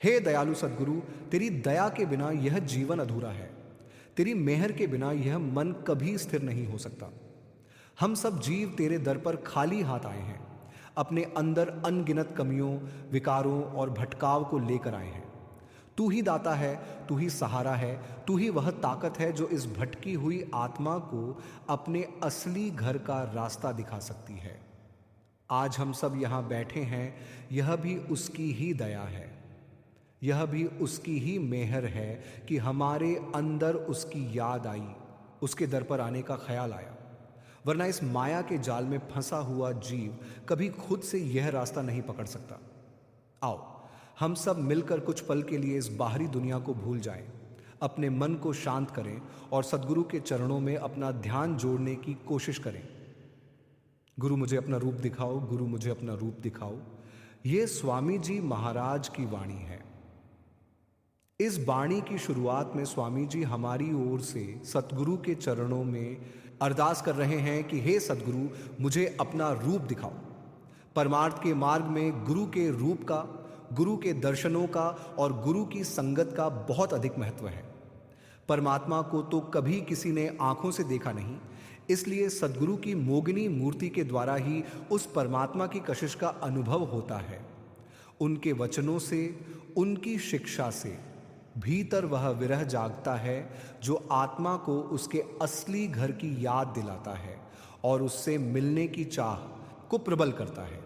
हे दयालु सद्गुरु, तेरी दया के बिना यह जीवन अधूरा है। तेरी मेहर के बिना यह मन कभी स्थिर नहीं हो सकता। हम सब जीव तेरे दर पर खाली हाथ आए हैं, अपने अंदर अनगिनत कमियों, विकारों और भटकाव को लेकर आए हैं। तू ही दाता है, तू ही सहारा है, तू ही वह ताकत है जो इस भटकी हुई आत्मा को अपने असली घर का रास्ता दिखा सकती है। आज हम सब यहाँ बैठे हैं, यह भी उसकी ही दया है, यह भी उसकी ही मेहर है कि हमारे अंदर उसकी याद आई, उसके दर पर आने का ख्याल आया। वरना इस माया के जाल में फंसा हुआ जीव कभी खुद से यह रास्ता नहीं पकड़ सकता। आओ हम सब मिलकर कुछ पल के लिए इस बाहरी दुनिया को भूल जाएं, अपने मन को शांत करें और सद्गुरु के चरणों में अपना ध्यान जोड़ने की कोशिश करें। गुरु मुझे अपना रूप दिखाओ, गुरु मुझे अपना रूप दिखाओ। ये स्वामी जी महाराज की वाणी है। इस वाणी की शुरुआत में स्वामी जी हमारी ओर से सतगुरु के चरणों में अरदास कर रहे हैं कि हे सतगुरु, मुझे अपना रूप दिखाओ। परमार्थ के मार्ग में गुरु के रूप का, गुरु के दर्शनों का और गुरु की संगत का बहुत अधिक महत्व है। परमात्मा को तो कभी किसी ने आंखों से देखा नहीं, इसलिए सद्गुरु की मोगिनी मूर्ति के द्वारा ही उस परमात्मा की कशिश का अनुभव होता है। उनके वचनों से, उनकी शिक्षा से भीतर वह विरह जागता है जो आत्मा को उसके असली घर की याद दिलाता है और उससे मिलने की चाह को प्रबल करता है।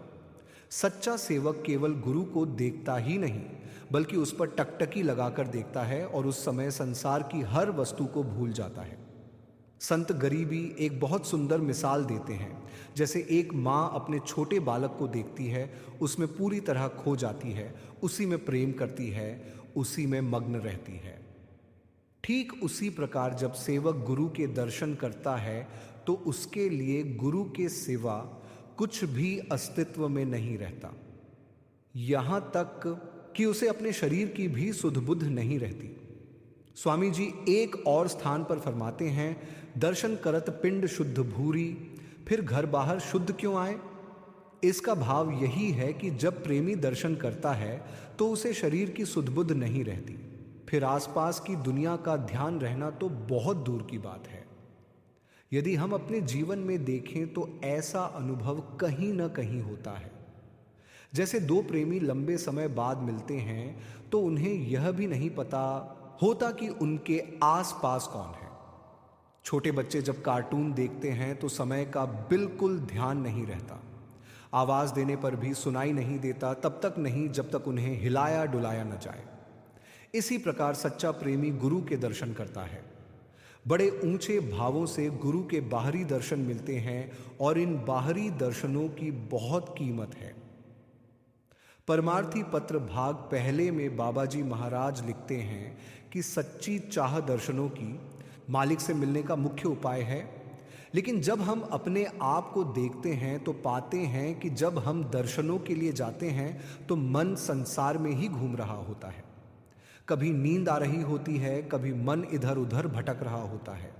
सच्चा सेवक केवल गुरु को देखता ही नहीं बल्कि उस पर टकटकी लगाकर देखता है और उस समय संसार की हर वस्तु को भूल जाता है। संत गरीबी एक बहुत सुंदर मिसाल देते हैं। जैसे एक माँ अपने छोटे बालक को देखती है, उसमें पूरी तरह खो जाती है, उसी में प्रेम करती है, उसी में मग्न रहती है। ठीक उसी प्रकार जब सेवक गुरु के दर्शन करता है तो उसके लिए गुरु के सिवा कुछ भी अस्तित्व में नहीं रहता। यहां तक कि उसे अपने शरीर की भी सुध बुध नहीं रहती। स्वामी जी एक और स्थान पर फरमाते हैं, दर्शन करत पिंड शुद्ध भूरी, फिर घर बाहर शुद्ध क्यों आए। इसका भाव यही है कि जब प्रेमी दर्शन करता है तो उसे शरीर की सुध बुध नहीं रहती, फिर आसपास की दुनिया का ध्यान रहना तो बहुत दूर की बात है। यदि हम अपने जीवन में देखें तो ऐसा अनुभव कहीं ना कहीं होता है। जैसे दो प्रेमी लंबे समय बाद मिलते हैं तो उन्हें यह भी नहीं पता होता कि उनके आसपास कौन है। छोटे बच्चे जब कार्टून देखते हैं तो समय का बिल्कुल ध्यान नहीं रहता। आवाज देने पर भी सुनाई नहीं देता, तब तक नहीं जब तक उन्हें हिलाया डुलाया न जाए। इसी प्रकार सच्चा प्रेमी गुरु के दर्शन करता है। बड़े ऊंचे भावों से गुरु के बाहरी दर्शन मिलते हैं और इन बाहरी दर्शनों की बहुत कीमत है। परमार्थी पत्र भाग पहले में बाबा जी महाराज लिखते हैं कि सच्ची चाह दर्शनों की मालिक से मिलने का मुख्य उपाय है। लेकिन जब हम अपने आप को देखते हैं तो पाते हैं कि जब हम दर्शनों के लिए जाते हैं तो मन संसार में ही घूम रहा होता है। कभी नींद आ रही होती है, कभी मन इधर उधर भटक रहा होता है।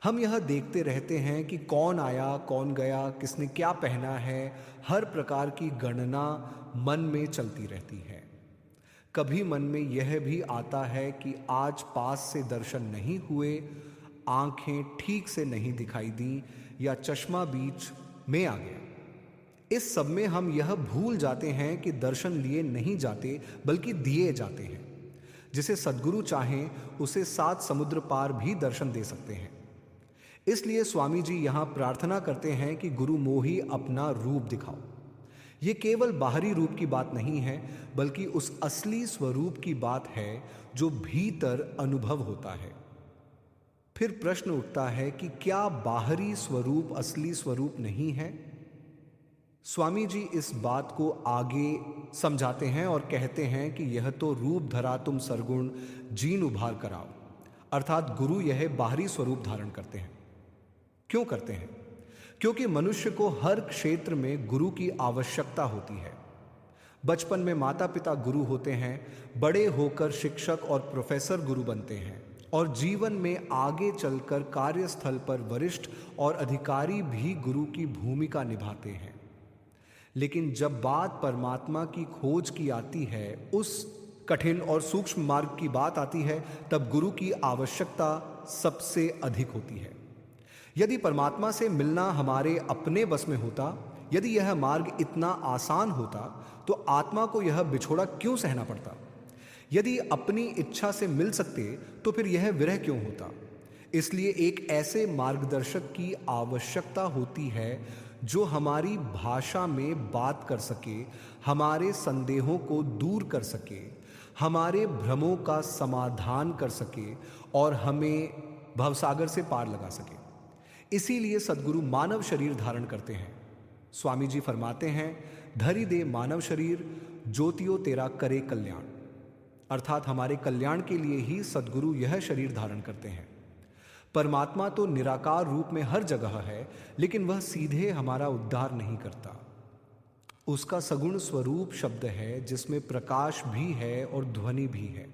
हम यह देखते रहते हैं कि कौन आया, कौन गया, किसने क्या पहना है, हर प्रकार की गणना मन में चलती रहती है। कभी मन में यह भी आता है कि आज पास से दर्शन नहीं हुए, आंखें ठीक से नहीं दिखाई दी या चश्मा बीच में आ गया। इस सब में हम यह भूल जाते हैं कि दर्शन लिए नहीं जाते बल्कि दिए जाते हैं। जिसे सद्गुरु चाहें उसे 7 समुद्र पार भी दर्शन दे सकते हैं। इसलिए स्वामी जी यहाँ प्रार्थना करते हैं कि गुरु मोही अपना रूप दिखाओ। ये केवल बाहरी रूप की बात नहीं है बल्कि उस असली स्वरूप की बात है जो भीतर अनुभव होता है। फिर प्रश्न उठता है कि क्या बाहरी स्वरूप असली स्वरूप नहीं है। स्वामी जी इस बात को आगे समझाते हैं और कहते हैं कि यह तो रूप धरा तुम सरगुण जीन उभार कराओ, अर्थात गुरु यह बाहरी स्वरूप धारण करते हैं। क्यों करते हैं? क्योंकि मनुष्य को हर क्षेत्र में गुरु की आवश्यकता होती है। बचपन में माता पिता गुरु होते हैं, बड़े होकर शिक्षक और प्रोफेसर गुरु बनते हैं और जीवन में आगे चलकर कार्यस्थल पर वरिष्ठ और अधिकारी भी गुरु की भूमिका निभाते हैं। लेकिन जब बात परमात्मा की खोज की आती है, उस कठिन और सूक्ष्म मार्ग की बात आती है तब गुरु की आवश्यकता सबसे अधिक होती है। यदि परमात्मा से मिलना हमारे अपने बस में होता, यदि यह मार्ग इतना आसान होता तो आत्मा को यह बिछोड़ा क्यों सहना पड़ता? यदि अपनी इच्छा से मिल सकते तो फिर यह विरह क्यों होता? इसलिए एक ऐसे मार्गदर्शक की आवश्यकता होती है जो हमारी भाषा में बात कर सके, हमारे संदेहों को दूर कर सके, हमारे भ्रमों का समाधान कर सके और हमें भवसागर से पार लगा सके। इसीलिए सद्गुरु मानव शरीर धारण करते हैं। स्वामी जी फरमाते हैं, धरि दे मानव शरीर, ज्योतियो तेरा करे कल्याण। अर्थात हमारे कल्याण के लिए ही सद्गुरु यह शरीर धारण करते हैं। परमात्मा तो निराकार रूप में हर जगह है, लेकिन वह सीधे हमारा उद्धार नहीं करता। उसका सगुण स्वरूप शब्द है जिसमें प्रकाश भी है और ध्वनि भी है।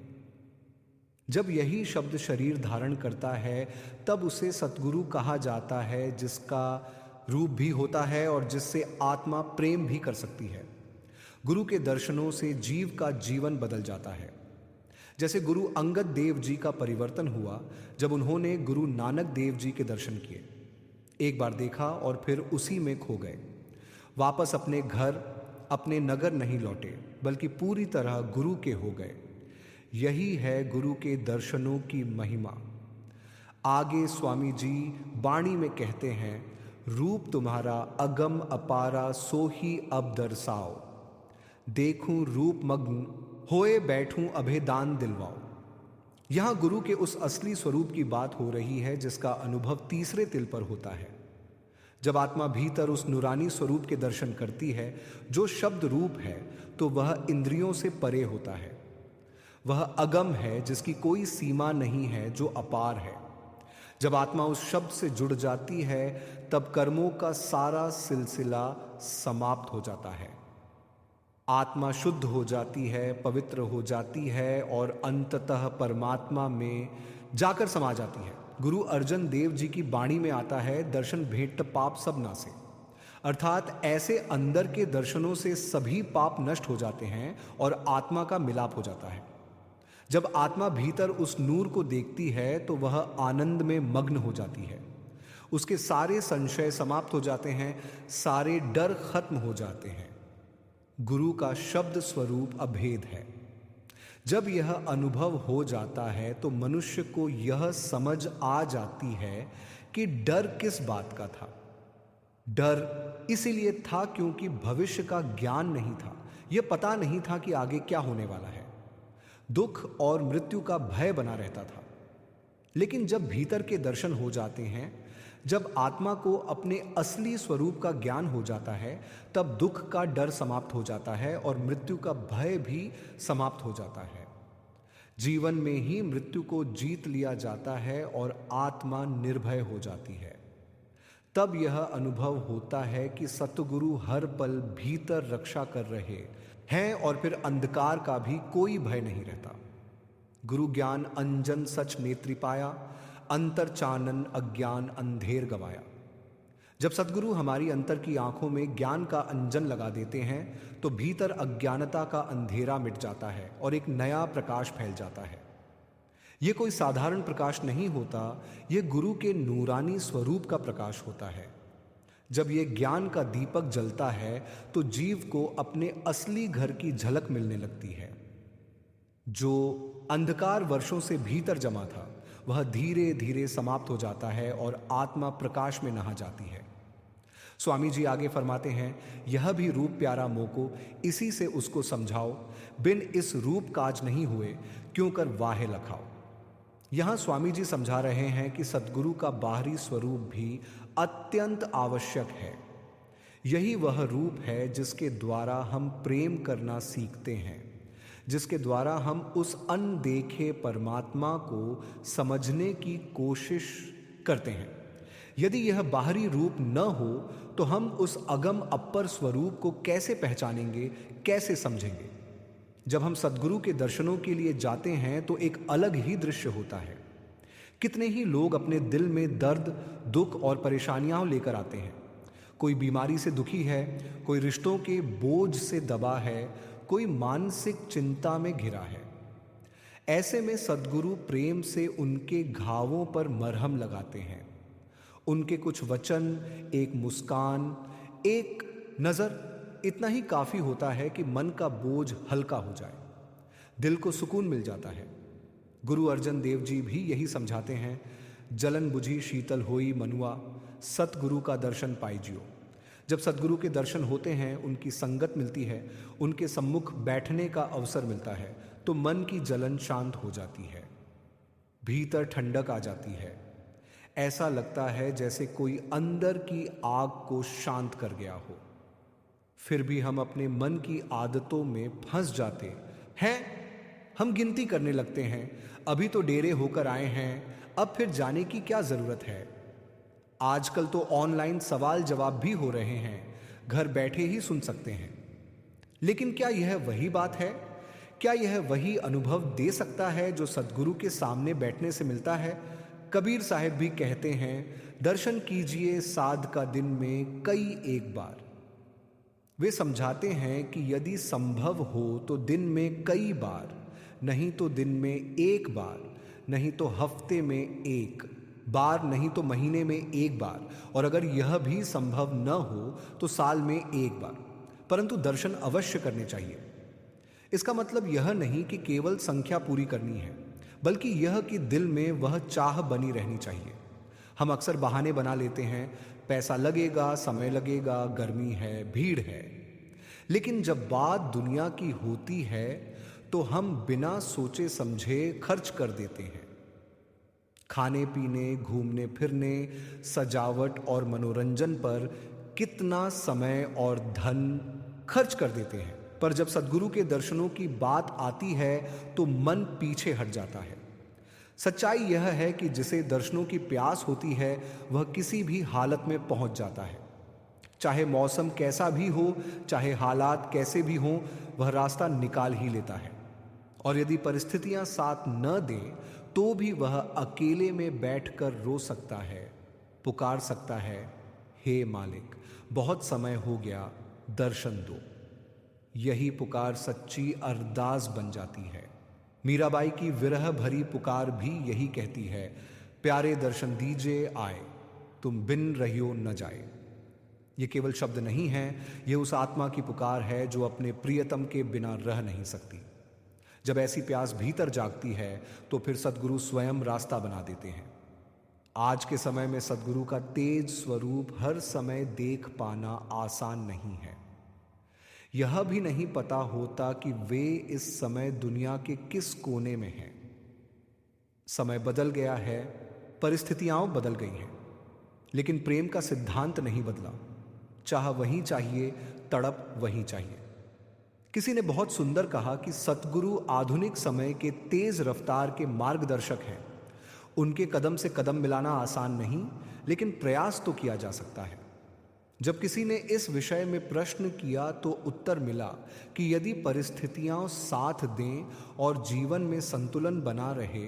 जब यही शब्द शरीर धारण करता है तब उसे सतगुरु कहा जाता है, जिसका रूप भी होता है और जिससे आत्मा प्रेम भी कर सकती है। गुरु के दर्शनों से जीव का जीवन बदल जाता है। जैसे गुरु अंगद देव जी का परिवर्तन हुआ जब उन्होंने गुरु नानक देव जी के दर्शन किए। एक बार देखा और फिर उसी में खो गए। वापस अपने घर, अपने नगर नहीं लौटे, बल्कि पूरी तरह गुरु के हो गए। यही है गुरु के दर्शनों की महिमा। आगे स्वामी जी वाणी में कहते हैं, रूप तुम्हारा अगम अपारा सो ही अब दर्शाओ, देखूं रूप मग्न होए बैठूं अभेदान दिलवाओ। यहां गुरु के उस असली स्वरूप की बात हो रही है जिसका अनुभव तीसरे तिल पर होता है। जब आत्मा भीतर उस नूरानी स्वरूप के दर्शन करती है जो शब्द रूप है, तो वह इंद्रियों से परे होता है। वह अगम है जिसकी कोई सीमा नहीं है, जो अपार है। जब आत्मा उस शब्द से जुड़ जाती है तब कर्मों का सारा सिलसिला समाप्त हो जाता है। आत्मा शुद्ध हो जाती है, पवित्र हो जाती है और अंततः परमात्मा में जाकर समा जाती है। गुरु अर्जन देव जी की वाणी में आता है, दर्शन भेंट पाप सब नासे। अर्थात ऐसे अंदर के दर्शनों से सभी पाप नष्ट हो जाते हैं और आत्मा का मिलाप हो जाता है। जब आत्मा भीतर उस नूर को देखती है तो वह आनंद में मग्न हो जाती है। उसके सारे संशय समाप्त हो जाते हैं, सारे डर खत्म हो जाते हैं। गुरु का शब्द स्वरूप अभेद है। जब यह अनुभव हो जाता है तो मनुष्य को यह समझ आ जाती है कि डर किस बात का था। डर इसीलिए था क्योंकि भविष्य का ज्ञान नहीं था, यह पता नहीं था कि आगे क्या होने वाला है। दुख और मृत्यु का भय बना रहता था। लेकिन जब भीतर के दर्शन हो जाते हैं, जब आत्मा को अपने असली स्वरूप का ज्ञान हो जाता है, तब दुख का डर समाप्त हो जाता है और मृत्यु का भय भी समाप्त हो जाता है। जीवन में ही मृत्यु को जीत लिया जाता है और आत्मा निर्भय हो जाती है। तब यह अनुभव होता है कि सतगुरु हर पल भीतर रक्षा कर रहे हैं और फिर अंधकार का भी कोई भय नहीं रहता। गुरु ज्ञान अंजन सच नेत्री पाया, अंतर चानन अज्ञान अंधेर गवाया। जब सद्गुरु हमारी अंतर की आंखों में ज्ञान का अंजन लगा देते हैं तो भीतर अज्ञानता का अंधेरा मिट जाता है और एक नया प्रकाश फैल जाता है। यह कोई साधारण प्रकाश नहीं होता, यह गुरु के नूरानी स्वरूप का प्रकाश होता है। जब यह ज्ञान का दीपक जलता है तो जीव को अपने असली घर की झलक मिलने लगती है। जो अंधकार वर्षों से भीतर जमा था वह धीरे धीरे समाप्त हो जाता है और आत्मा प्रकाश में नहा जाती है। स्वामी जी आगे फरमाते हैं, यह भी रूप प्यारा मोको, इसी से उसको समझाओ, बिन इस रूप काज नहीं हुए, क्यों कर वाहे लखाओ। यहां स्वामी जी समझा रहे हैं कि सद्गुरु का बाहरी स्वरूप भी अत्यंत आवश्यक है। यही वह रूप है जिसके द्वारा हम प्रेम करना सीखते हैं, जिसके द्वारा हम उस अनदेखे परमात्मा को समझने की कोशिश करते हैं। यदि यह बाहरी रूप न हो तो हम उस अगम अपर स्वरूप को कैसे पहचानेंगे, कैसे समझेंगे। जब हम सद्गुरु के दर्शनों के लिए जाते हैं तो एक अलग ही दृश्य होता है। कितने ही लोग अपने दिल में दर्द, दुख और परेशानियां लेकर आते हैं। कोई बीमारी से दुखी है, कोई रिश्तों के बोझ से दबा है, कोई मानसिक चिंता में घिरा है। ऐसे में सद्गुरु प्रेम से उनके घावों पर मरहम लगाते हैं। उनके कुछ वचन, एक मुस्कान, एक नजर, इतना ही काफी होता है कि मन का बोझ हल्का हो जाए, दिल को सुकून मिल जाता है। गुरु अर्जन देव जी भी यही समझाते हैं, जलन बुझी शीतल होई मनुआ, सतगुरु का दर्शन पाई जियो। जब सतगुरु के दर्शन होते हैं, उनकी संगत मिलती है, उनके सम्मुख बैठने का अवसर मिलता है, तो मन की जलन शांत हो जाती है, भीतर ठंडक आ जाती है। ऐसा लगता है जैसे कोई अंदर की आग को शांत कर गया हो। फिर भी हम अपने मन की आदतों में फंस जाते हैं। हम गिनती करने लगते हैं, अभी तो डेरे होकर आए हैं, अब फिर जाने की क्या जरूरत है। आजकल तो ऑनलाइन सवाल जवाब भी हो रहे हैं, घर बैठे ही सुन सकते हैं। लेकिन क्या यह वही बात है? क्या यह वही अनुभव दे सकता है जो सद्गुरु के सामने बैठने से मिलता है? कबीर साहब भी कहते हैं, दर्शन कीजिए साध का दिन में कई एक बार। वे समझाते हैं कि यदि संभव हो तो दिन में कई बार, नहीं तो दिन में एक बार, नहीं तो हफ्ते में एक बार, नहीं तो महीने में एक बार, और अगर यह भी संभव न हो तो साल में एक बार, परंतु दर्शन अवश्य करने चाहिए। इसका मतलब यह नहीं कि केवल संख्या पूरी करनी है, बल्कि यह कि दिल में वह चाह बनी रहनी चाहिए। हम अक्सर बहाने बना लेते हैं, पैसा लगेगा, समय लगेगा, गर्मी है, भीड़ है। लेकिन जब बात दुनिया की होती है तो हम बिना सोचे समझे खर्च कर देते हैं। खाने पीने, घूमने फिरने, सजावट और मनोरंजन पर कितना समय और धन खर्च कर देते हैं। पर जब सद्गुरु के दर्शनों की बात आती है तो मन पीछे हट जाता है। सच्चाई यह है कि जिसे दर्शनों की प्यास होती है वह किसी भी हालत में पहुंच जाता है। चाहे मौसम कैसा भी हो, चाहे हालात कैसे भी हों, वह रास्ता निकाल ही लेता है। और यदि परिस्थितियां साथ न दें तो भी वह अकेले में बैठकर रो सकता है, पुकार सकता है, हे मालिक, बहुत समय हो गया, दर्शन दो। यही पुकार सच्ची अरदास बन जाती है। मीराबाई की विरह भरी पुकार भी यही कहती है, प्यारे दर्शन दीजिए आए, तुम बिन रहियो न जाए। ये केवल शब्द नहीं है, ये उस आत्मा की पुकार है जो अपने प्रियतम के बिना रह नहीं सकती। जब ऐसी प्यास भीतर जागती है तो फिर सद्गुरु स्वयं रास्ता बना देते हैं। आज के समय में सद्गुरु का तेज स्वरूप हर समय देख पाना आसान नहीं है। यह भी नहीं पता होता कि वे इस समय दुनिया के किस कोने में हैं। समय बदल गया है, परिस्थितियां बदल गई हैं, लेकिन प्रेम का सिद्धांत नहीं बदला। चाह वही चाहिए, तड़प वही चाहिए। किसी ने बहुत सुंदर कहा कि सतगुरु आधुनिक समय के तेज रफ्तार के मार्गदर्शक हैं। उनके कदम से कदम मिलाना आसान नहीं, लेकिन प्रयास तो किया जा सकता है। जब किसी ने इस विषय में प्रश्न किया तो उत्तर मिला कि यदि परिस्थितियां साथ दें और जीवन में संतुलन बना रहे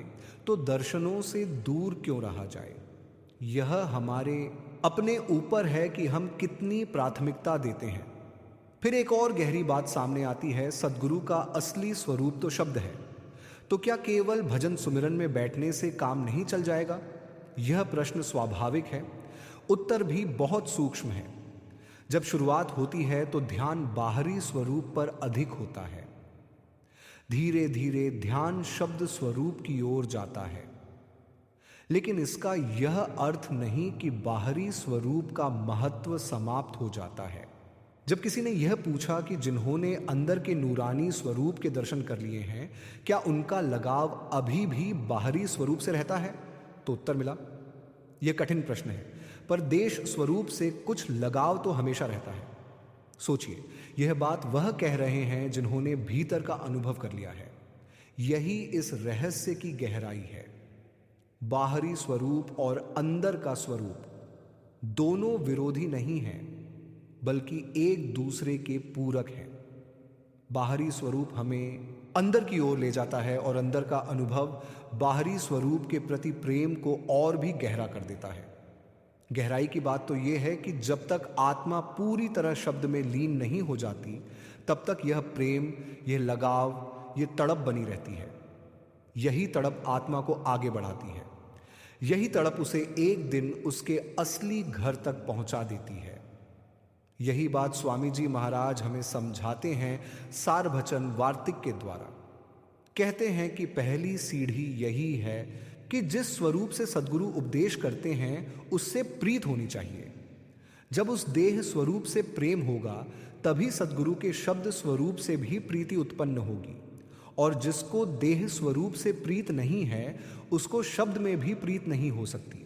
तो दर्शनों से दूर क्यों रहा जाए। यह हमारे अपने ऊपर है कि हम कितनी प्राथमिकता देते हैं। फिर एक और गहरी बात सामने आती है, सद्गुरु का असली स्वरूप तो शब्द है, तो क्या केवल भजन सुमिरन में बैठने से काम नहीं चल जाएगा? यह प्रश्न स्वाभाविक है, उत्तर भी बहुत सूक्ष्म है। जब शुरुआत होती है तो ध्यान बाहरी स्वरूप पर अधिक होता है। धीरे धीरे ध्यान शब्द स्वरूप की ओर जाता है, लेकिन इसका यह अर्थ नहीं कि बाहरी स्वरूप का महत्व समाप्त हो जाता है। जब किसी ने यह पूछा कि जिन्होंने अंदर के नूरानी स्वरूप के दर्शन कर लिए हैं, क्या उनका लगाव अभी भी बाहरी स्वरूप से रहता है, तो उत्तर मिला, यह कठिन प्रश्न है, पर देश स्वरूप से कुछ लगाव तो हमेशा रहता है। सोचिए, यह बात वह कह रहे हैं जिन्होंने भीतर का अनुभव कर लिया है। यही इस रहस्य की गहराई है। बाहरी स्वरूप और अंदर का स्वरूप दोनों विरोधी नहीं हैं, बल्कि एक दूसरे के पूरक हैं। बाहरी स्वरूप हमें अंदर की ओर ले जाता है और अंदर का अनुभव बाहरी स्वरूप के प्रति प्रेम को और भी गहरा कर देता है। गहराई की बात तो यह है कि जब तक आत्मा पूरी तरह शब्द में लीन नहीं हो जाती, तब तक यह प्रेम, यह लगाव, यह तड़प बनी रहती है। यही तड़प आत्मा को आगे बढ़ाती है। यही तड़प उसे एक दिन उसके असली घर तक पहुंचा देती है। यही बात स्वामी जी महाराज हमें समझाते हैं सारभजन वार्तिक के द्वारा। कहते हैं कि पहली सीढ़ी यही है कि जिस स्वरूप से सद्गुरु उपदेश करते हैं उससे प्रीत होनी चाहिए। जब उस देह स्वरूप से प्रेम होगा तभी सद्गुरु के शब्द स्वरूप से भी प्रीति उत्पन्न होगी, और जिसको देह स्वरूप से प्रीत नहीं है उसको शब्द में भी प्रीत नहीं हो सकती।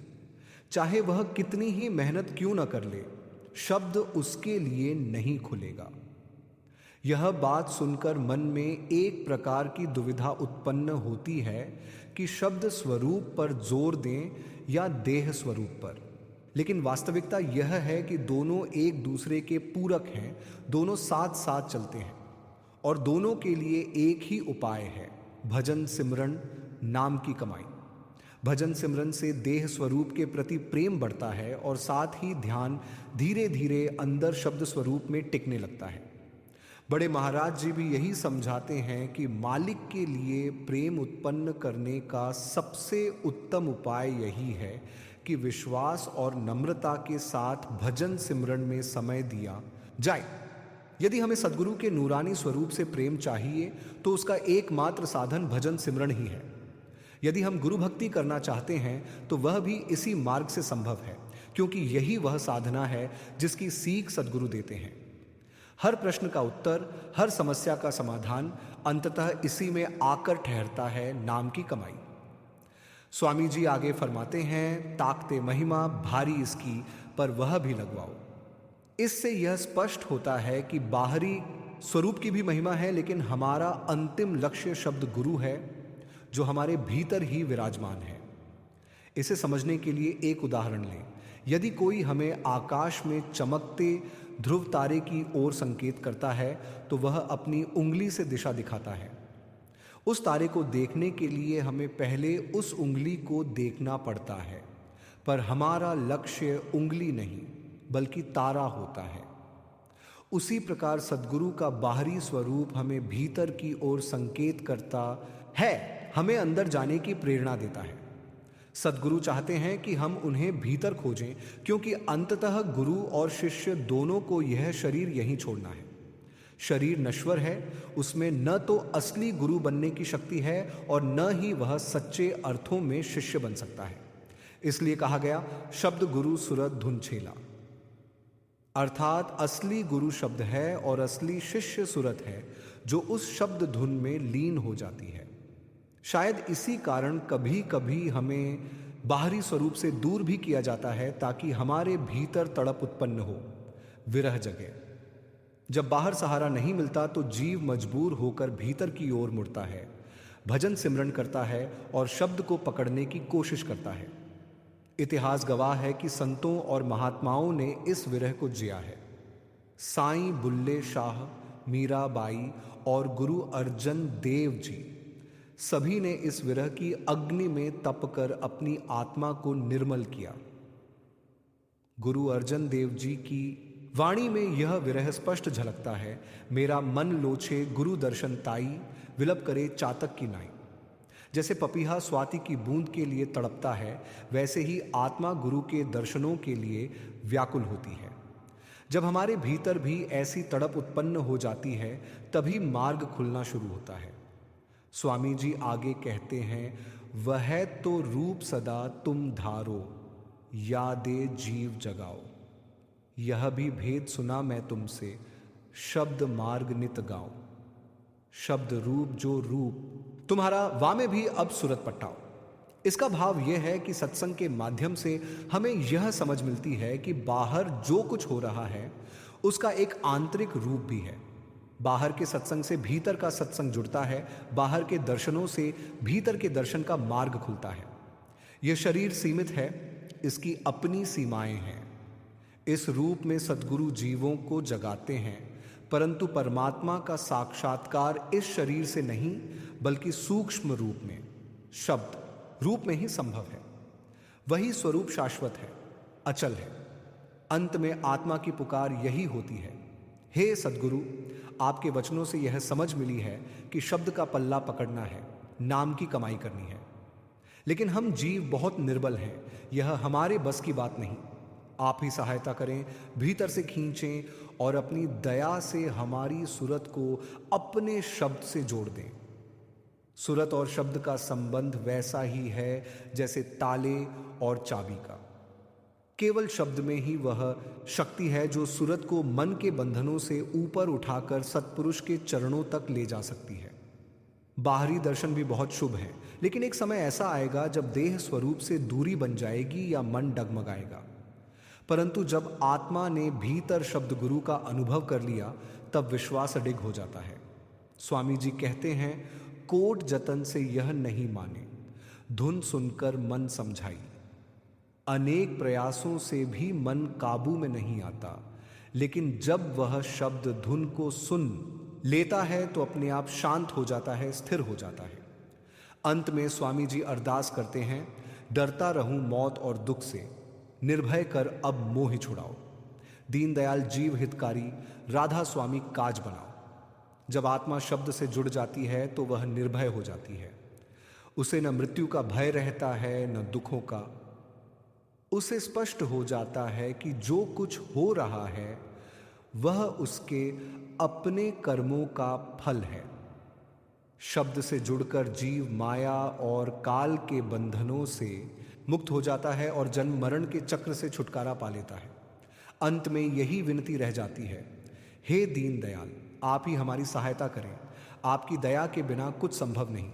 चाहे वह कितनी ही मेहनत क्यों न कर ले, शब्द उसके लिए नहीं खुलेगा। यह बात सुनकर मन में एक प्रकार की दुविधा उत्पन्न होती है कि शब्द स्वरूप पर जोर दें या देह स्वरूप पर। लेकिन वास्तविकता यह है कि दोनों एक दूसरे के पूरक हैं, दोनों साथ साथ चलते हैं, और दोनों के लिए एक ही उपाय है, भजन सिमरन नाम की कमाई। भजन सिमरन से देह स्वरूप के प्रति प्रेम बढ़ता है और साथ ही ध्यान धीरे धीरे अंदर शब्द स्वरूप में टिकने लगता है। बड़े महाराज जी भी यही समझाते हैं कि मालिक के लिए प्रेम उत्पन्न करने का सबसे उत्तम उपाय यही है कि विश्वास और नम्रता के साथ भजन सिमरन में समय दिया जाए। यदि हमें सद्गुरु के नूरानी स्वरूप से प्रेम चाहिए तो उसका एकमात्र साधन भजन सिमरन ही है। यदि हम गुरु भक्ति करना चाहते हैं तो वह भी इसी मार्ग से संभव है, क्योंकि यही वह साधना है जिसकी सीख सद्गुरु देते हैं। हर प्रश्न का उत्तर, हर समस्या का समाधान अंततः इसी में आकर ठहरता है, नाम की कमाई। स्वामी जी आगे फरमाते हैं, ताकते महिमा भारी इसकी पर वह भी लगवाओ। इससे यह स्पष्ट होता है कि बाहरी स्वरूप की भी महिमा है, लेकिन हमारा अंतिम लक्ष्य शब्द गुरु है जो हमारे भीतर ही विराजमान है। इसे समझने के लिए एक उदाहरण लें। यदि कोई हमें आकाश में चमकते ध्रुव तारे की ओर संकेत करता है तो वह अपनी उंगली से दिशा दिखाता है। उस तारे को देखने के लिए हमें पहले उस उंगली को देखना पड़ता है, पर हमारा लक्ष्य उंगली नहीं बल्कि तारा होता है। उसी प्रकार सद्गुरु का बाहरी स्वरूप हमें भीतर की ओर संकेत करता है, हमें अंदर जाने की प्रेरणा देता है। सद्गुरु चाहते हैं कि हम उन्हें भीतर खोजें, क्योंकि अंततः गुरु और शिष्य दोनों को यह शरीर यहीं छोड़ना है। शरीर नश्वर है, उसमें न तो असली गुरु बनने की शक्ति है और न ही वह सच्चे अर्थों में शिष्य बन सकता है। इसलिए कहा गया, शब्द गुरु सुरत धुन छेला, अर्थात असली गुरु शब्द है और असली शिष्य सुरत है जो उस शब्द धुन में लीन हो जाती है। शायद इसी कारण कभी कभी हमें बाहरी स्वरूप से दूर भी किया जाता है ताकि हमारे भीतर तड़प उत्पन्न हो, विरह जगे। जब बाहर सहारा नहीं मिलता तो जीव मजबूर होकर भीतर की ओर मुड़ता है, भजन सिमरन करता है और शब्द को पकड़ने की कोशिश करता है। इतिहास गवाह है कि संतों और महात्माओं ने इस विरह को जिया है। साईं बुल्ले शाह, मीराबाई और गुरु अर्जन देव जी सभी ने इस विरह की अग्नि में तप कर अपनी आत्मा को निर्मल किया। गुरु अर्जन देव जी की वाणी में यह विरह स्पष्ट झलकता है, मेरा मन लोछे गुरु दर्शन ताई, विलप करे चातक की नाई। जैसे पपीहा स्वाति की बूंद के लिए तड़पता है, वैसे ही आत्मा गुरु के दर्शनों के लिए व्याकुल होती है। जब हमारे भीतर भी ऐसी तड़प उत्पन्न हो जाती है तभी मार्ग खुलना शुरू होता है। स्वामी जी आगे कहते हैं, वह तो रूप सदा तुम धारो, यादे जीव जगाओ। यह भी भेद सुना मैं तुमसे, शब्द मार्ग नित गाओ। शब्द रूप जो रूप तुम्हारा वामे भी अब सूरत पट्टाओ। इसका भाव यह है कि सत्संग के माध्यम से हमें यह समझ मिलती है कि बाहर जो कुछ हो रहा है उसका एक आंतरिक रूप भी है। बाहर के सत्संग से भीतर का सत्संग जुड़ता है, बाहर के दर्शनों से भीतर के दर्शन का मार्ग खुलता है। यह शरीर सीमित है, इसकी अपनी सीमाएं हैं। इस रूप में सद्गुरु जीवों को जगाते हैं, परंतु परमात्मा का साक्षात्कार इस शरीर से नहीं बल्कि सूक्ष्म रूप में, शब्द रूप में ही संभव है। वही स्वरूप शाश्वत है, अचल है। अंत में आत्मा की पुकार यही होती है, हे सद्गुरु, आपके वचनों से यह समझ मिली है कि शब्द का पल्ला पकड़ना है, नाम की कमाई करनी है। लेकिन हम जीव बहुत निर्बल हैं, यह हमारे बस की बात नहीं। आप ही सहायता करें, भीतर से खींचें और अपनी दया से हमारी सूरत को अपने शब्द से जोड़ दें। सूरत और शब्द का संबंध वैसा ही है जैसे ताले और चाबी का। केवल शब्द में ही वह शक्ति है जो सूरत को मन के बंधनों से ऊपर उठाकर सत्पुरुष के चरणों तक ले जा सकती है। बाहरी दर्शन भी बहुत शुभ है, लेकिन एक समय ऐसा आएगा जब देह स्वरूप से दूरी बन जाएगी या मन डगमगाएगा। परंतु जब आत्मा ने भीतर शब्द गुरु का अनुभव कर लिया, तब विश्वास अडिग हो जाता है। स्वामी जी कहते हैं, कोट जतन से यह नहीं माने, धुन सुनकर मन समझाई। अनेक प्रयासों से भी मन काबू में नहीं आता, लेकिन जब वह शब्द धुन को सुन लेता है तो अपने आप शांत हो जाता है, स्थिर हो जाता है। अंत में स्वामी जी अरदास करते हैं, डरता रहूं मौत और दुख से, निर्भय कर अब मोह छुड़ाओ। दीनदयाल जीव हितकारी, राधा स्वामी काज बनाओ। जब आत्मा शब्द से जुड़ जाती है तो वह निर्भय हो जाती है। उसे न मृत्यु का भय रहता है न दुखों का। उसे स्पष्ट हो जाता है कि जो कुछ हो रहा है वह उसके अपने कर्मों का फल है। शब्द से जुड़कर जीव माया और काल के बंधनों से मुक्त हो जाता है और जन्म मरण के चक्र से छुटकारा पा लेता है। अंत में यही विनती रह जाती है, हे दीन दयाल, आप ही हमारी सहायता करें। आपकी दया के बिना कुछ संभव नहीं।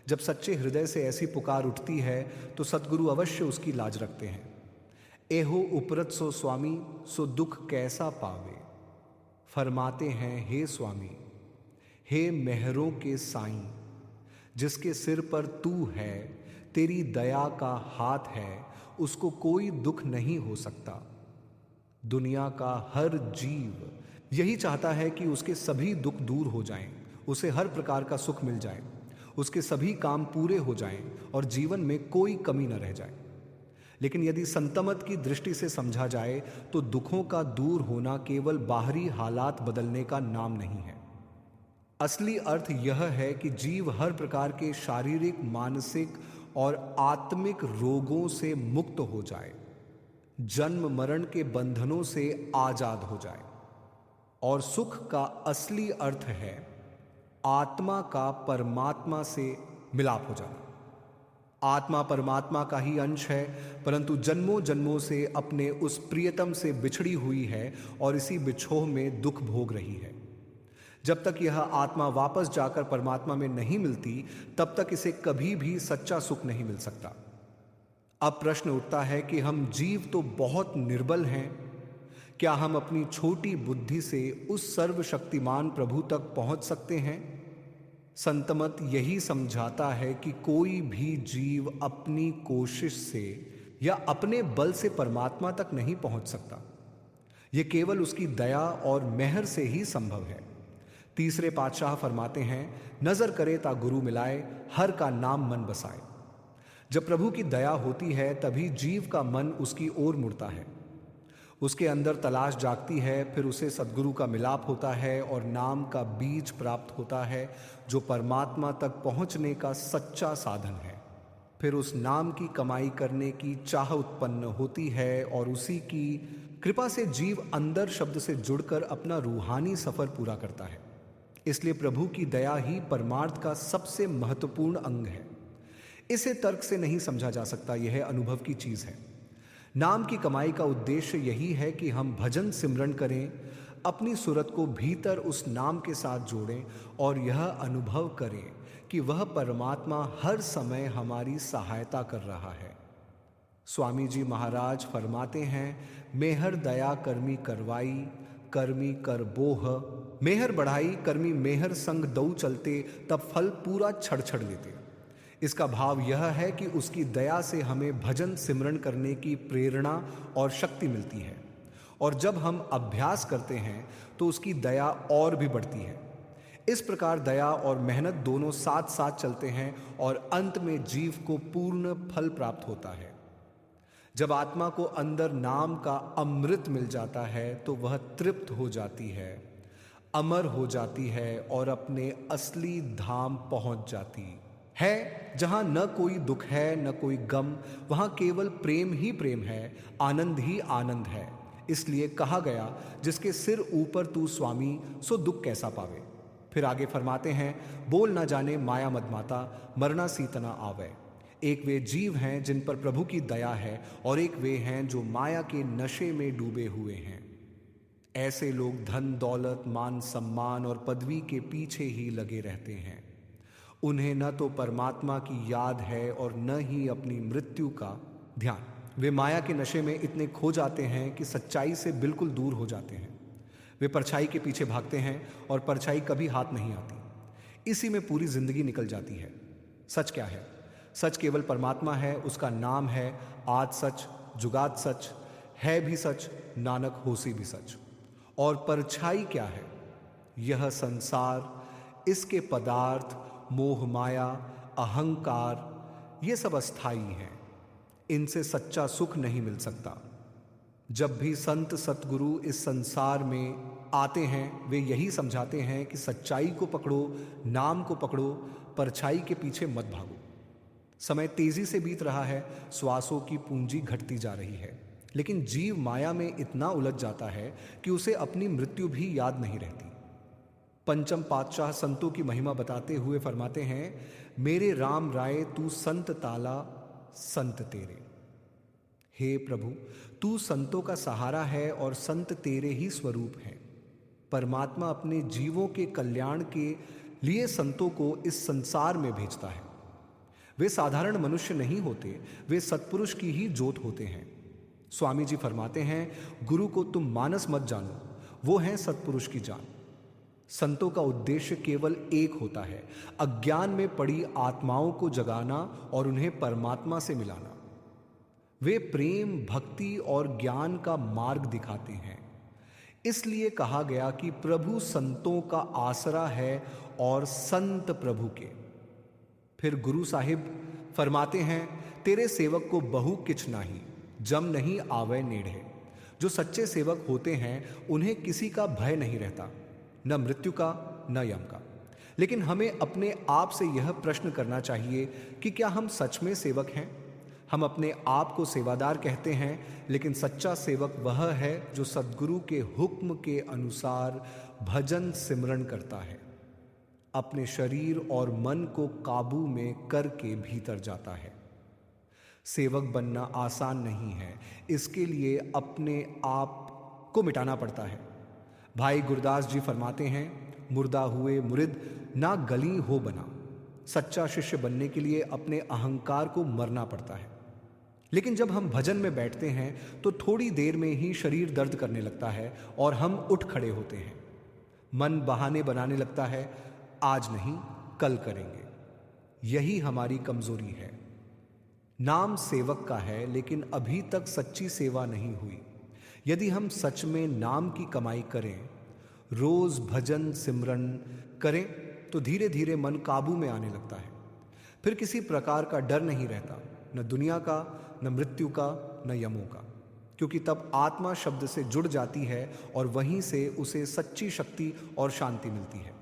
जब सच्चे हृदय से ऐसी पुकार उठती है तो सद्गुरु अवश्य उसकी लाज रखते हैं। एहो उपरत सो स्वामी, सो दुख कैसा पावे। फरमाते हैं, हे स्वामी, हे मेहरों के साईं, जिसके सिर पर तू है, तेरी दया का हाथ है, उसको कोई दुख नहीं हो सकता। दुनिया का हर जीव यही चाहता है कि उसके सभी दुख दूर हो जाएं, उसे हर प्रकार का सुख मिल जाए, उसके सभी काम पूरे हो जाएं और जीवन में कोई कमी न रह जाए। लेकिन यदि संतमत की दृष्टि से समझा जाए तो दुखों का दूर होना केवल बाहरी हालात बदलने का नाम नहीं है। असली अर्थ यह है कि जीव हर प्रकार के शारीरिक, मानसिक और आत्मिक रोगों से मुक्त हो जाए, जन्म मरण के बंधनों से आजाद हो जाए। और सुख का असली अर्थ है आत्मा का परमात्मा से मिलाप हो जाना। आत्मा परमात्मा का ही अंश है, परंतु जन्मों जन्मों से अपने उस प्रियतम से बिछड़ी हुई है और इसी बिछोह में दुख भोग रही है। जब तक यह आत्मा वापस जाकर परमात्मा में नहीं मिलती, तब तक इसे कभी भी सच्चा सुख नहीं मिल सकता। अब प्रश्न उठता है कि हम जीव तो बहुत निर्बल हैं, क्या हम अपनी छोटी बुद्धि से उस सर्वशक्तिमान प्रभु तक पहुंच सकते हैं? संतमत यही समझाता है कि कोई भी जीव अपनी कोशिश से या अपने बल से परमात्मा तक नहीं पहुंच सकता। यह केवल उसकी दया और मेहर से ही संभव है। तीसरे पातशाह फरमाते हैं, नजर करे ता गुरु मिलाए, हर का नाम मन बसाए। जब प्रभु की दया होती है तभी जीव का मन उसकी ओर मुड़ता है, उसके अंदर तलाश जागती है, फिर उसे सद्गुरु का मिलाप होता है और नाम का बीज प्राप्त होता है जो परमात्मा तक पहुंचने का सच्चा साधन है। फिर उस नाम की कमाई करने की चाह उत्पन्न होती है और उसी की कृपा से जीव अंदर शब्द से जुड़कर अपना रूहानी सफर पूरा करता है। इसलिए प्रभु की दया ही परमार्थ का सबसे महत्वपूर्ण अंग है। इसे तर्क से नहीं समझा जा सकता, यह अनुभव की चीज है। नाम की कमाई का उद्देश्य यही है कि हम भजन सिमरन करें, अपनी सूरत को भीतर उस नाम के साथ जोड़ें और यह अनुभव करें कि वह परमात्मा हर समय हमारी सहायता कर रहा है। स्वामी जी महाराज फरमाते हैं, मेहर दया कर्मी करवाई, कर्मी कर बोह। मेहर बढ़ाई, कर्मी मेहर संग दऊ चलते, तब फल पूरा छड़ छड़ लेते। इसका भाव यह है कि उसकी दया से हमें भजन सिमरन करने की प्रेरणा और शक्ति मिलती है, और जब हम अभ्यास करते हैं तो उसकी दया और भी बढ़ती है। इस प्रकार दया और मेहनत दोनों साथ साथ चलते हैं और अंत में जीव को पूर्ण फल प्राप्त होता है। जब आत्मा को अंदर नाम का अमृत मिल जाता है तो वह तृप्त हो जाती है, अमर हो जाती है और अपने असली धाम पहुंच जाती है। जहां न कोई दुख है न कोई गम, वहां केवल प्रेम ही प्रेम है, आनंद ही आनंद है। इसलिए कहा गया, जिसके सिर ऊपर तू स्वामी, सो दुख कैसा पावे। फिर आगे फरमाते हैं, बोल ना जाने माया मदमाता, मरना सीतना आवे। एक वे जीव हैं जिन पर प्रभु की दया है, और एक वे हैं जो माया के नशे में डूबे हुए हैं। ऐसे लोग धन दौलत मान सम्मान और पदवी के पीछे ही लगे रहते हैं। उन्हें न तो परमात्मा की याद है और न ही अपनी मृत्यु का ध्यान। वे माया के नशे में इतने खो जाते हैं कि सच्चाई से बिल्कुल दूर हो जाते हैं। वे परछाई के पीछे भागते हैं और परछाई कभी हाथ नहीं आती। इसी में पूरी जिंदगी निकल जाती है। सच क्या है? सच केवल परमात्मा है। उसका नाम है आज सच, जुगात सच, है भी सच, नानक होसी भी सच। और परछाई क्या है? यह संसार, इसके पदार्थ, मोह माया, अहंकार, ये सब अस्थाई हैं। इनसे सच्चा सुख नहीं मिल सकता। जब भी संत सतगुरु इस संसार में आते हैं, वे यही समझाते हैं कि सच्चाई को पकड़ो, नाम को पकड़ो, परछाई के पीछे मत भागो। समय तेजी से बीत रहा है, श्वासों की पूंजी घटती जा रही है, लेकिन जीव माया में इतना उलझ जाता है कि उसे अपनी मृत्यु भी याद नहीं रहती। पंचम पातशाह संतों की महिमा बताते हुए फरमाते हैं, मेरे राम राय तू संत ताला संत तेरे। हे प्रभु, तू संतों का सहारा है और संत तेरे ही स्वरूप हैं। परमात्मा अपने जीवों के कल्याण के लिए संतों को इस संसार में भेजता है। वे साधारण मनुष्य नहीं होते, वे सत्पुरुष की ही जोत होते हैं। स्वामी जी फरमाते हैं, गुरु को तुम मानस मत जानो, वो है सत्पुरुष की जान। संतों का उद्देश्य केवल एक होता है, अज्ञान में पड़ी आत्माओं को जगाना और उन्हें परमात्मा से मिलाना। वे प्रेम, भक्ति और ज्ञान का मार्ग दिखाते हैं। इसलिए कहा गया कि प्रभु संतों का आसरा है और संत प्रभु के। फिर गुरु साहिब फरमाते हैं, तेरे सेवक को बहु किछ नाही, जम नहीं आवे नेड़े। जो सच्चे सेवक होते हैं उन्हें किसी का भय नहीं रहता, न मृत्यु का न यम का। लेकिन हमें अपने आप से यह प्रश्न करना चाहिए कि क्या हम सच में सेवक हैं? हम अपने आप को सेवादार कहते हैं, लेकिन सच्चा सेवक वह है जो सद्गुरु के हुक्म के अनुसार भजन सिमरन करता है, अपने शरीर और मन को काबू में करके भीतर जाता है। सेवक बनना आसान नहीं है, इसके लिए अपने आप को मिटाना पड़ता है। भाई गुरदास जी फरमाते हैं, मुर्दा हुए मुरिद ना गली हो बना। सच्चा शिष्य बनने के लिए अपने अहंकार को मरना पड़ता है। लेकिन जब हम भजन में बैठते हैं तो थोड़ी देर में ही शरीर दर्द करने लगता है और हम उठ खड़े होते हैं। मन बहाने बनाने लगता है, आज नहीं कल करेंगे। यही हमारी कमजोरी है। नाम सेवक का है, लेकिन अभी तक सच्ची सेवा नहीं हुई। यदि हम सच में नाम की कमाई करें, रोज भजन सिमरन करें, तो धीरे धीरे मन काबू में आने लगता है। फिर किसी प्रकार का डर नहीं रहता, न दुनिया का, न मृत्यु का, न यमों का, क्योंकि तब आत्मा शब्द से जुड़ जाती है और वहीं से उसे सच्ची शक्ति और शांति मिलती है।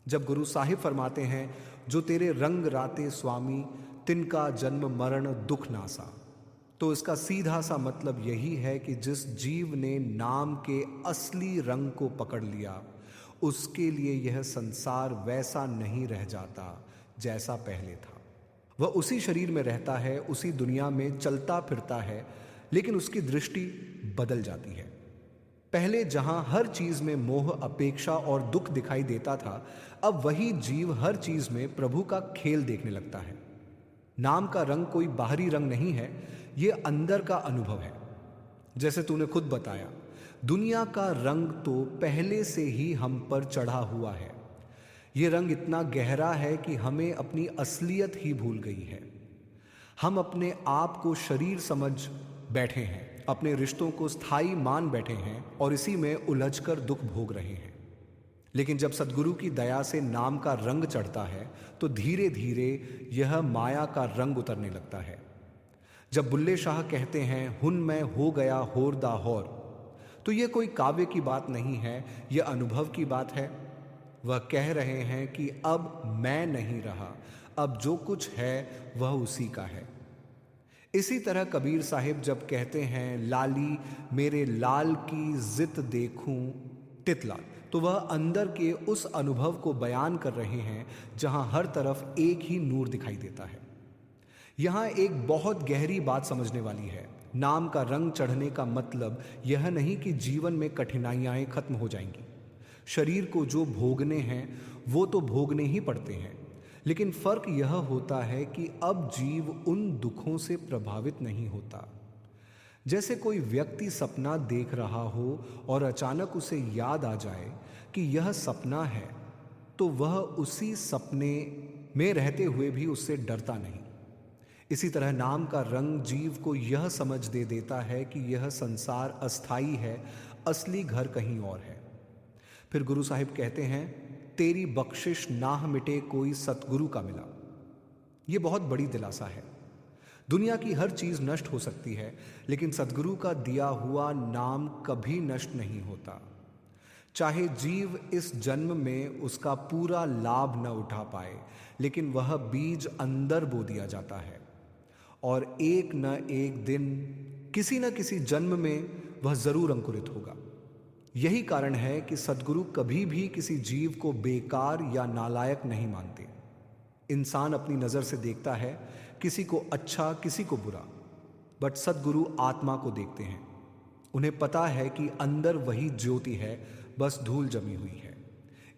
जब गुरु साहिब फरमाते हैं, जो तेरे रंग राते स्वामी, तिनका जन्म मरण दुख नासा, तो इसका सीधा सा मतलब यही है कि जिस जीव ने नाम के असली रंग को पकड़ लिया, उसके लिए यह संसार वैसा नहीं रह जाता जैसा पहले था। वह उसी शरीर में रहता है, उसी दुनिया में चलता फिरता है, लेकिन उसकी दृष्टि बदल जाती है। पहले जहां हर चीज में मोह, अपेक्षा और दुख दिखाई देता था, अब वही जीव हर चीज में प्रभु का खेल देखने लगता है। नाम का रंग कोई बाहरी रंग नहीं है, यह अंदर का अनुभव है। जैसे तूने खुद बताया, दुनिया का रंग तो पहले से ही हम पर चढ़ा हुआ है। यह रंग इतना गहरा है कि हमें अपनी असलियत ही भूल गई है। हम अपने आप को शरीर समझ बैठे हैं, अपने रिश्तों को स्थायी मान बैठे हैं और इसी में उलझकर दुख भोग रहे हैं। लेकिन जब सद्गुरु की दया से नाम का रंग चढ़ता है, तो धीरे धीरे यह माया का रंग उतरने लगता है। जब बुल्ले शाह कहते हैं, हुन मैं हो गया होर दा होर, तो ये कोई काव्य की बात नहीं है, यह अनुभव की बात है। वह कह रहे हैं कि अब मैं नहीं रहा, अब जो कुछ है वह उसी का है। इसी तरह कबीर साहिब जब कहते हैं लाली मेरे लाल की जित देखूं तितला, तो वह अंदर के उस अनुभव को बयान कर रहे हैं जहां हर तरफ एक ही नूर दिखाई देता है। यहां एक बहुत गहरी बात समझने वाली है। नाम का रंग चढ़ने का मतलब यह नहीं कि जीवन में कठिनाइयां खत्म हो जाएंगी। शरीर को जो भोगने हैं वो तो भोगने ही पड़ते हैं, लेकिन फर्क यह होता है कि अब जीव उन दुखों से प्रभावित नहीं होता। जैसे कोई व्यक्ति सपना देख रहा हो और अचानक उसे याद आ जाए कि यह सपना है, तो वह उसी सपने में रहते हुए भी उससे डरता नहीं। इसी तरह नाम का रंग जीव को यह समझ दे देता है कि यह संसार अस्थाई है, असली घर कहीं और है। फिर गुरु साहिब कहते हैं तेरी बख्शिश नाह मिटे कोई सतगुरु का मिला। यह बहुत बड़ी दिलासा है। दुनिया की हर चीज नष्ट हो सकती है, लेकिन सतगुरु का दिया हुआ नाम कभी नष्ट नहीं होता। चाहे जीव इस जन्म में उसका पूरा लाभ न उठा पाए, लेकिन वह बीज अंदर बो दिया जाता है और एक न एक दिन किसी न किसी जन्म में वह जरूर अंकुरित होगा। यही कारण है कि सद्गुरु कभी भी किसी जीव को बेकार या नालायक नहीं मानते। इंसान अपनी नजर से देखता है, किसी को अच्छा किसी को बुरा, बट सद्गुरु आत्मा को देखते हैं। उन्हें पता है कि अंदर वही ज्योति है, बस धूल जमी हुई है।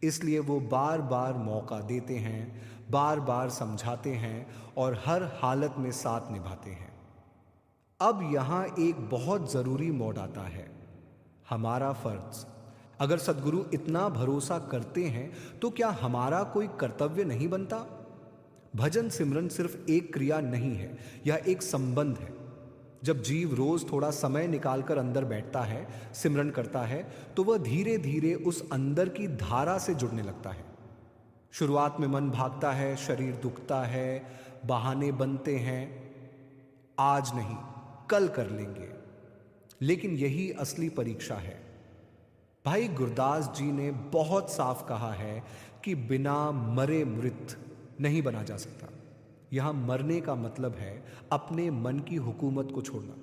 इसलिए वो बार बार मौका देते हैं, बार बार समझाते हैं और हर हालत में साथ निभाते हैं। अब यहां एक बहुत जरूरी मोड़ आता है, हमारा फर्ज। अगर सद्गुरु इतना भरोसा करते हैं तो क्या हमारा कोई कर्तव्य नहीं बनता? भजन सिमरन सिर्फ एक क्रिया नहीं है, यह एक संबंध है। जब जीव रोज थोड़ा समय निकालकर अंदर बैठता है, सिमरन करता है, तो वह धीरे धीरे उस अंदर की धारा से जुड़ने लगता है। शुरुआत में मन भागता है, शरीर दुखता है, बहाने बनते हैं, आज नहीं कल कर लेंगे, लेकिन यही असली परीक्षा है। भाई गुरदास जी ने बहुत साफ कहा है कि बिना मरे मृत नहीं बना जा सकता। यहां मरने का मतलब है अपने मन की हुकूमत को छोड़ना।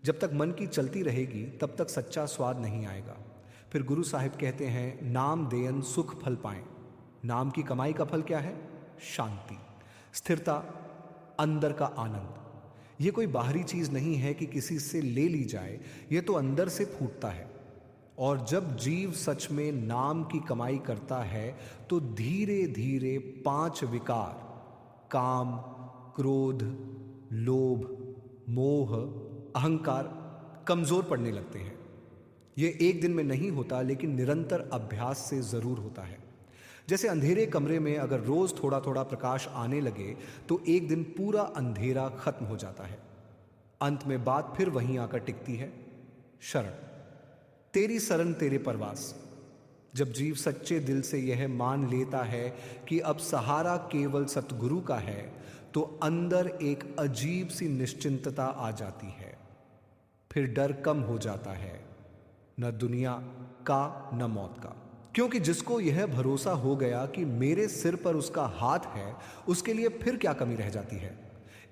जब तक मन की चलती रहेगी तब तक सच्चा स्वाद नहीं आएगा। फिर गुरु साहिब कहते हैं नाम देयन सुख फल पाएं। नाम की कमाई का फल क्या है? शांति, स्थिरता, अंदर का आनंद। यह कोई बाहरी चीज नहीं है कि किसी से ले ली जाए, यह तो अंदर से फूटता है। और जब जीव सच में नाम की कमाई करता है तो धीरे धीरे 5 विकार, काम, क्रोध, लोभ, मोह, अहंकार कमजोर पड़ने लगते हैं। यह एक दिन में नहीं होता, लेकिन निरंतर अभ्यास से जरूर होता है। जैसे अंधेरे कमरे में अगर रोज थोड़ा थोड़ा प्रकाश आने लगे तो एक दिन पूरा अंधेरा खत्म हो जाता है। अंत में बात फिर वहीं आकर टिकती है, शरण। तेरी शरण तेरे परवास। जब जीव सच्चे दिल से यह मान लेता है कि अब सहारा केवल सतगुरु का है, तो अंदर एक अजीब सी निश्चिंतता आ जाती है। फिर डर कम हो जाता है, न दुनिया का न मौत का। क्योंकि जिसको यह भरोसा हो गया कि मेरे सिर पर उसका हाथ है, उसके लिए फिर क्या कमी रह जाती है।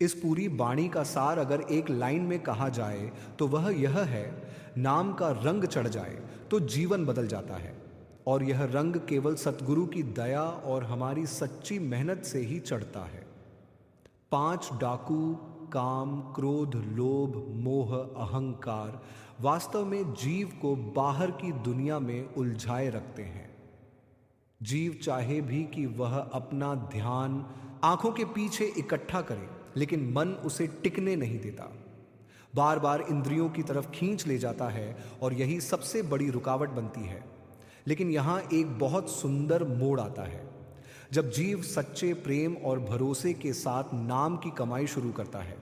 इस पूरी वाणी का सार अगर एक लाइन में कहा जाए तो वह यह है, नाम का रंग चढ़ जाए तो जीवन बदल जाता है। और यह रंग केवल सतगुरु की दया और हमारी सच्ची मेहनत से ही चढ़ता है। 5 डाकू, काम, क्रोध, लोभ, मोह, अहंकार वास्तव में जीव को बाहर की दुनिया में उलझाए रखते हैं। जीव चाहे भी कि वह अपना ध्यान आंखों के पीछे इकट्ठा करे, लेकिन मन उसे टिकने नहीं देता। बार बार इंद्रियों की तरफ खींच ले जाता है और यही सबसे बड़ी रुकावट बनती है। लेकिन यहां एक बहुत सुंदर मोड़ आता है, जब जीव सच्चे प्रेम और भरोसे के साथ नाम की कमाई शुरू करता है।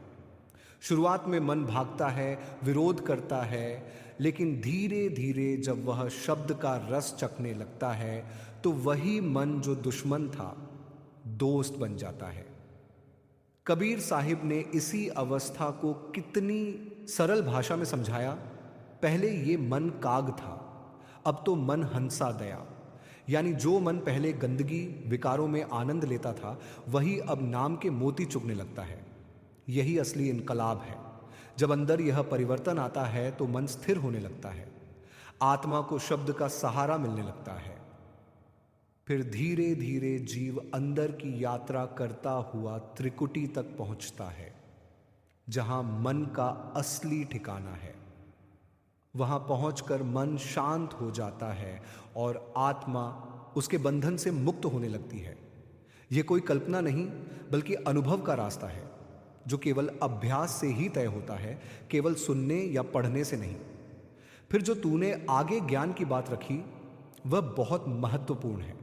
शुरुआत में मन भागता है, विरोध करता है, लेकिन धीरे धीरे जब वह शब्द का रस चखने लगता है तो वही मन जो दुश्मन था, दोस्त बन जाता है। कबीर साहिब ने इसी अवस्था को कितनी सरल भाषा में समझाया। पहले ये मन काग था, अब तो मन हंसा दया। यानी जो मन पहले गंदगी विकारों में आनंद लेता था, वही अब नाम के मोती चुगने लगता है। यही असली इनकलाब है। जब अंदर यह परिवर्तन आता है तो मन स्थिर होने लगता है, आत्मा को शब्द का सहारा मिलने लगता है। फिर धीरे धीरे जीव अंदर की यात्रा करता हुआ त्रिकुटी तक पहुंचता है, जहां मन का असली ठिकाना है। वहां पहुंचकर मन शांत हो जाता है और आत्मा उसके बंधन से मुक्त होने लगती है। यह कोई कल्पना नहीं, बल्कि अनुभव का रास्ता है, जो केवल अभ्यास से ही तय होता है, केवल सुनने या पढ़ने से नहीं। फिर जो तूने आगे ज्ञान की बात रखी, वह बहुत महत्वपूर्ण है।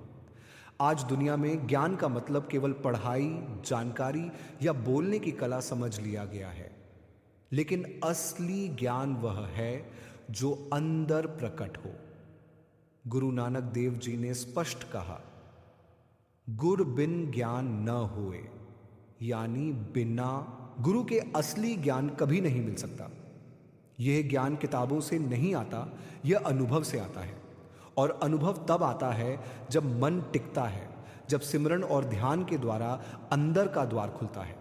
आज दुनिया में ज्ञान का मतलब केवल पढ़ाई, जानकारी या बोलने की कला समझ लिया गया है। लेकिन असली ज्ञान वह है जो अंदर प्रकट हो। गुरु नानक देव जी ने स्पष्ट कहा, गुर बिन ज्ञान न होए, यानी बिना गुरु के असली ज्ञान कभी नहीं मिल सकता। यह ज्ञान किताबों से नहीं आता, यह अनुभव से आता है। और अनुभव तब आता है जब मन टिकता है, जब सिमरन और ध्यान के द्वारा अंदर का द्वार खुलता है।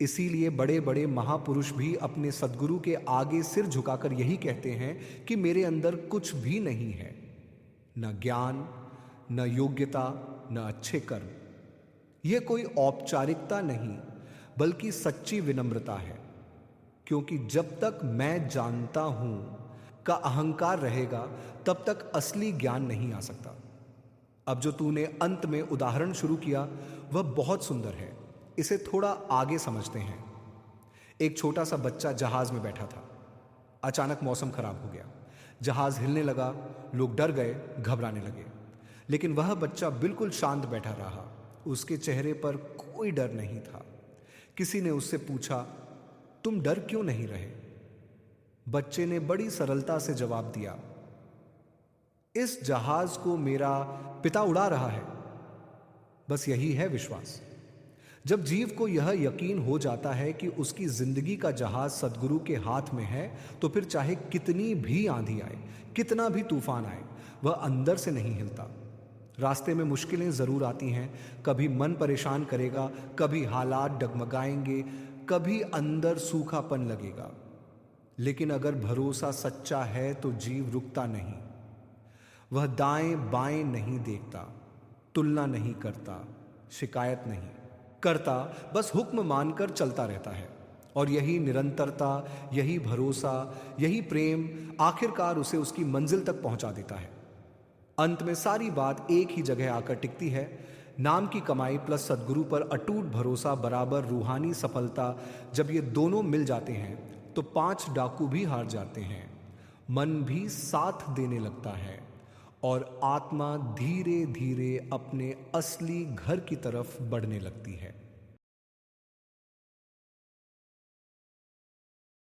इसीलिए बड़े बड़े महापुरुष भी अपने सद्गुरु के आगे सिर झुकाकर यही कहते हैं कि मेरे अंदर कुछ भी नहीं है, न ज्ञान, न योग्यता, न अच्छे कर्म। यह कोई औपचारिकता नहीं, बल्कि सच्ची विनम्रता है। क्योंकि जब तक मैं जानता हूं का अहंकार रहेगा, तब तक असली ज्ञान नहीं आ सकता। अब जो तूने अंत में उदाहरण शुरू किया, वह बहुत सुंदर है। इसे थोड़ा आगे समझते हैं। एक छोटा सा बच्चा जहाज में बैठा था। अचानक मौसम खराब हो गया, जहाज हिलने लगा, लोग डर गए, घबराने लगे। लेकिन वह बच्चा बिल्कुल शांत बैठा रहा। उसके चेहरे पर कोई डर नहीं था। किसी ने उससे पूछा, तुम डर क्यों नहीं रहे? बच्चे ने बड़ी सरलता से जवाब दिया, इस जहाज को मेरा पिता उड़ा रहा है। बस यही है विश्वास। जब जीव को यह यकीन हो जाता है कि उसकी जिंदगी का जहाज सद्गुरु के हाथ में है, तो फिर चाहे कितनी भी आंधी आए, कितना भी तूफान आए, वह अंदर से नहीं हिलता। रास्ते में मुश्किलें जरूर आती हैं, कभी मन परेशान करेगा, कभी हालात डगमगाएंगे, कभी अंदर सूखापन लगेगा। लेकिन अगर भरोसा सच्चा है तो जीव रुकता नहीं। वह दाएं बाएं नहीं देखता, तुलना नहीं करता, शिकायत नहीं करता, बस हुक्म मानकर चलता रहता है। और यही निरंतरता, यही भरोसा, यही प्रेम आखिरकार उसे उसकी मंजिल तक पहुंचा देता है। अंत में सारी बात एक ही जगह आकर टिकती है, नाम की कमाई प्लस सद्गुरु पर अटूट भरोसा बराबर रूहानी सफलता। जब ये दोनों मिल जाते हैं तो 5 डाकू भी हार जाते हैं, मन भी साथ देने लगता है और आत्मा धीरे धीरे अपने असली घर की तरफ बढ़ने लगती है।